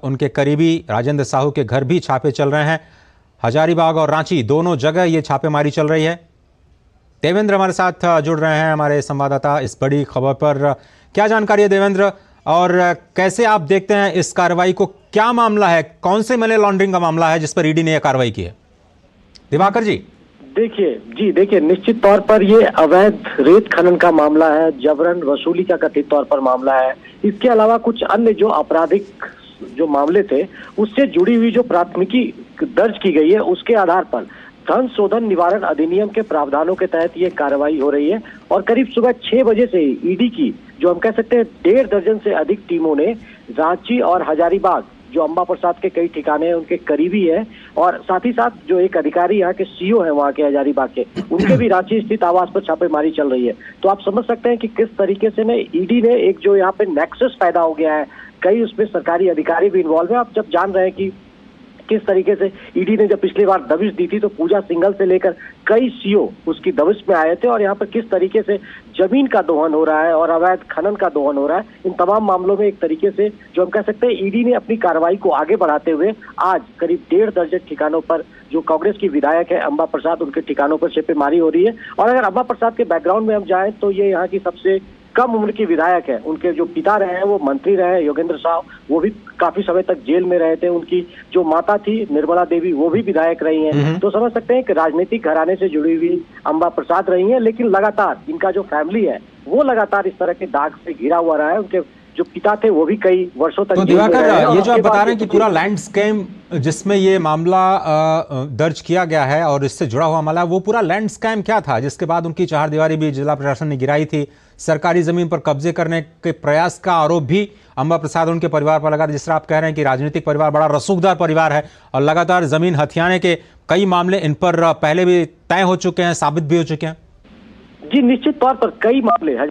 उनके करीबी राजेंद्र साहू के घर भी छापे चल रहे हैं। हजारीबाग और रांची दोनों जगह ये छापेमारी चल रही है। देवेंद्र हमारे साथ जुड़ रहे हैं, हमारे संवाददाता, इस बड़ी खबर पर क्या जानकारी है देवेंद्र, और कैसे आप देखते हैं इस कार्रवाई को? क्या मामला है, कौन से मनी लॉन्ड्रिंग का मामला है जिस पर ईडी ने यह कार्रवाई की है? दिवाकर जी देखिए निश्चित तौर पर ये अवैध रेत खनन का मामला है, जबरन वसूली का कथित तौर पर मामला है। इसके अलावा कुछ अन्य जो आपराधिक जो मामले थे उससे जुड़ी हुई जो प्राथमिकी दर्ज की गई है, उसके आधार पर धन शोधन निवारण अधिनियम के प्रावधानों के तहत ये कार्रवाई हो रही है। और करीब सुबह 6 बजे से ईडी की जो हम कह सकते हैं 1.5 दर्जन से अधिक टीमों ने रांची और हजारीबाग, जो अंबा प्रसाद के कई ठिकाने हैं उनके करीबी है, और साथ ही साथ जो एक अधिकारी यहाँ के सीईओ है वहाँ के हजारीबाग के, उनके भी रांची स्थित आवास पर छापेमारी चल रही है। तो आप समझ सकते हैं कि किस तरीके से ईडी ने एक जो यहाँ पे नेक्सस पैदा हो गया है, कई उसमें सरकारी अधिकारी भी इन्वॉल्व है। आप जब जान रहे हैं कि किस तरीके से ईडी ने जब पिछली बार दबिश दी थी तो पूजा सिंघल से लेकर कई सीईओ उसकी दबिश में आए थे, और यहाँ पर किस तरीके से जमीन का दोहन हो रहा है और अवैध खनन का दोहन हो रहा है, इन तमाम मामलों में एक तरीके से जो हम कह सकते हैं ईडी ने अपनी कार्रवाई को आगे बढ़ाते हुए आज करीब 1.5 दर्जन ठिकानों पर जो कांग्रेस की विधायक है अंबा प्रसाद, उनके ठिकानों पर छापेमारी हो रही है। और अगर अंबा प्रसाद के बैकग्राउंड में हम जाएं तो ये यहाँ की सबसे कम उम्र की विधायक है। उनके जो पिता रहे हैं वो मंत्री रहे हैं योगेंद्र साहु, वो भी काफी समय तक जेल में रहे थे। उनकी जो माता थी निर्मला देवी, वो भी विधायक रही हैं। तो समझ सकते हैं कि राजनीतिक घराने से जुड़ी हुई अंबा प्रसाद रही हैं, लेकिन लगातार इनका जो फैमिली है वो लगातार इस तरह के दाग से घिरा हुआ रहा है। उनके जो पिता थे वो भी कई वर्षों तक। तो दिवाकर, ये जो आप बता रहे हैं कि पूरा लैंड स्कैम जिसमें ये मामला दर्ज किया गया है और इससे जुड़ा हुआ मामला, वो पूरा लैंड स्कैम क्या था जिसके बाद उनकी चारदीवारी भी जिला प्रशासन ने गिराई थी, सरकारी जमीन पर कब्जे करने के प्रयास का आरोप भी अंबा प्रसाद उनके परिवार पर लगा था? जिस तरह आप कह रहे हैं कि राजनीतिक परिवार बड़ा रसूखदार परिवार है और लगातार जमीन हथियाने के कई मामले इन पर पहले भी तय हो चुके हैं, साबित भी हो चुके हैं। जी निश्चित तौर पर कई मामले हैं।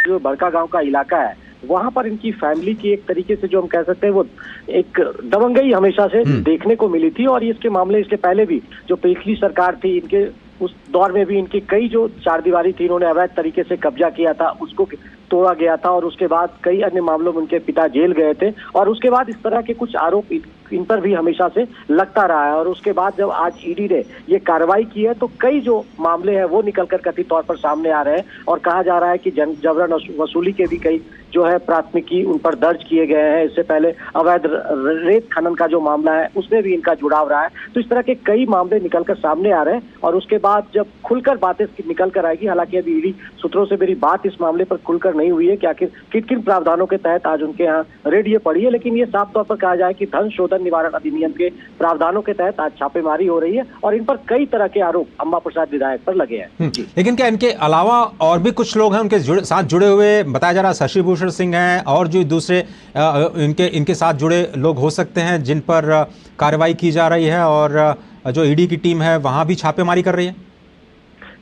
जो बड़का गांव का इलाका है वहां पर इनकी फैमिली की एक तरीके से जो हम कह सकते हैं वो एक दबंगई हमेशा से देखने को मिली थी। और इसके मामले इसके पहले भी जो पिछली सरकार थी, इनके उस दौर में भी इनकी कई जो चारदीवारी थी इन्होंने अवैध तरीके से कब्जा किया था, उसको तोड़ा गया था। और उसके बाद कई अन्य मामलों में उनके पिता जेल गए थे, और उसके बाद इस तरह के कुछ आरोप इन पर भी हमेशा से लगता रहा है। और उसके बाद जब आज ईडी ने ये कार्रवाई की है तो कई जो मामले हैं वो निकलकर कथित तौर पर सामने आ रहे हैं, और कहा जा रहा है कि जबरन वसूली के भी कई जो है प्राथमिकी उन पर दर्ज किए गए हैं। इससे पहले अवैध रेत खनन का जो मामला है उसमें भी इनका जुड़ाव रहा है। तो इस तरह के कई मामले निकलकर सामने आ रहे हैं, और उसके बाद जब खुलकर बातें निकल कर आएगी, हालांकि अभी ईडी सूत्रों से मेरी बात इस मामले पर खुलकर नहीं हुई है कि आखिर किन किन प्रावधानों के तहत आज उनके यहाँ रेड ये पड़ी है, लेकिन ये साफ तौर पर कहा जाए कि धन शोधन निवारण अधिनियम के प्रावधानों के तहत आज छापेमारी हो रही है, और इन पर कई तरह के आरोप अंबा प्रसाद विधायक पर लगे हैं। लेकिन क्या इनके अलावा और भी कुछ लोग हैं उनके साथ जुड़े हुए? बताया जा रहा शशि भूषण सिंह हैं और जो दूसरे इनके साथ जुड़े लोग हो सकते हैं जिन पर कार्रवाई की जा रही है, और जो ईडी की टीम है वहां भी छापेमारी कर रही है?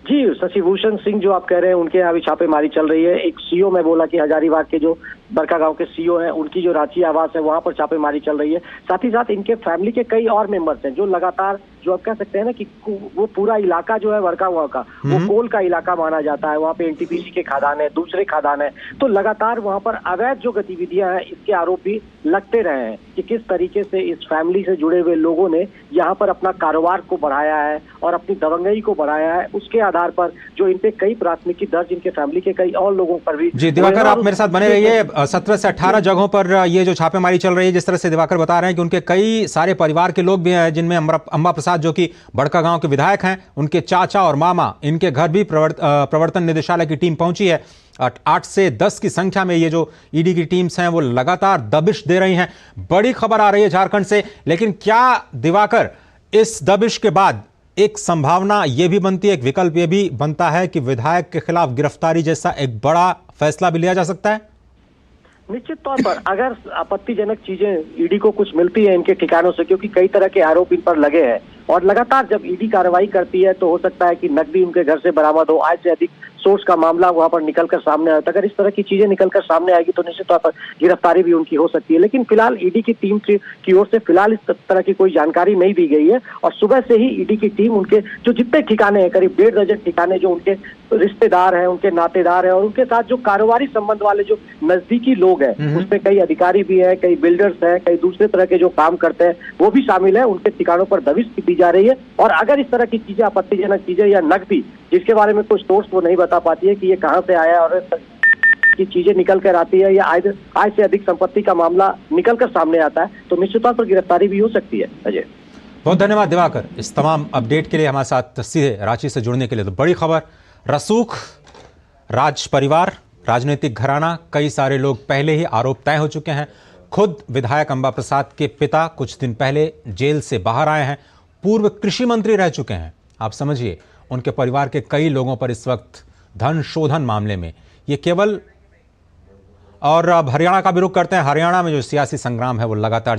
जी, शशि भूषण सिंह जो आप कह रहे हैं उनके यहाँ भी छापेमारी चल रही है। एक सीईओ मैं बोला कि हजारीबाग के जो बड़का गांव के सीईओ हैं, उनकी जो रांची आवास है वहां पर छापेमारी चल रही है। साथ ही साथ इनके फैमिली के कई और मेंबर्स हैं जो लगातार जो आप कह सकते हैं ना कि वो पूरा इलाका जो है बड़का गांव का वो कोल का इलाका माना जाता है। वहाँ पे एनटीपीसी के खदान है, दूसरे खदान है, तो लगातार वहाँ पर अवैध जो गतिविधियां हैं इसके आरोप भी लगते रहे हैं कि किस तरीके से इस फैमिली से जुड़े हुए लोगों ने यहाँ पर अपना कारोबार को बढ़ाया है और अपनी दबंगई को बढ़ाया है। उसके आधार पर जो इन पे कई प्राथमिकी दर्ज इनके फैमिली के कई और लोगों पर भी। जी दिवाकर, आप मेरे साथ बने रहिए। 17 से 18 जगहों पर ये जो छापेमारी चल रही है, जिस तरह से दिवाकर बता रहे हैं कि उनके कई सारे परिवार के लोग भी हैं, जिनमें अंबा प्रसाद जो कि बड़का गांव के विधायक हैं, उनके चाचा और मामा, इनके घर भी प्रवर्तन निदेशालय की टीम पहुंची है। 8 से 10 की संख्या में ये जो ईडी की टीम्स हैं वो लगातार दबिश दे रही हैं। बड़ी खबर आ रही है झारखंड से, लेकिन क्या दिवाकर इस दबिश के बाद एक संभावना यह भी बनती है, एक विकल्प यह भी बनता है कि विधायक के खिलाफ गिरफ्तारी जैसा एक बड़ा फैसला भी लिया जा सकता है? निश्चित तौर पर अगर आपत्तिजनक चीजें ईडी को कुछ मिलती है इनके ठिकानों से, क्योंकि कई तरह के आरोप इन पर लगे हैं, और लगातार जब ईडी कार्रवाई करती है तो हो सकता है कि नकदी उनके घर से बरामद हो, आज से अधिक सोर्स का मामला वहां पर निकलकर सामने आया था। अगर इस तरह की चीजें निकलकर सामने आएगी तो निश्चित तौर पर गिरफ्तारी भी उनकी हो सकती है। लेकिन फिलहाल ईडी की टीम की ओर से फिलहाल इस तरह की कोई जानकारी नहीं दी गई है और सुबह से ही ईडी की टीम उनके जो जितने ठिकाने हैं, करीब 1.5 दर्जन ठिकाने जो उनके रिश्तेदार हैं, उनके नातेदार हैं और उनके साथ जो कारोबारी संबंध वाले जो नजदीकी लोग हैं, उसमें कई अधिकारी भी हैं, कई बिल्डर्स हैं, कई दूसरे तरह के जो काम करते हैं वो भी शामिल है। उनके ठिकानों पर दबिश दी जा रही है और अगर इस तरह की चीजें, आपत्तिजनक चीजें या नकदी जिसके बारे में कुछ सोर्स वो नहीं बता पाती है कि ये कहां से आया और की चीजें निकल कर आती है या आय से अधिक संपत्ति का मामला निकल कर सामने आता है तो निश्चित तौर पर गिरफ्तारी भी हो सकती है। अजय, बहुत धन्यवाद दिवाकर इस तमाम अपडेट के लिए, हमारे साथ सीधे रांची से जुड़ने के लिए। तो बड़ी खबर, रसूख राज परिवार, राजनीतिक घराना, कई सारे लोग पहले ही आरोप तय हो चुके हैं। खुद विधायक अंबा प्रसाद के पिता कुछ दिन पहले जेल से बाहर आए हैं, पूर्व कृषि मंत्री रह चुके हैं। आप समझिए, उनके परिवार के कई लोगों पर इस वक्त धन शोधन मामले में ये केवल। और अब हरियाणा का भी रुख करते हैं। हरियाणा में जो सियासी संग्राम है वो लगातार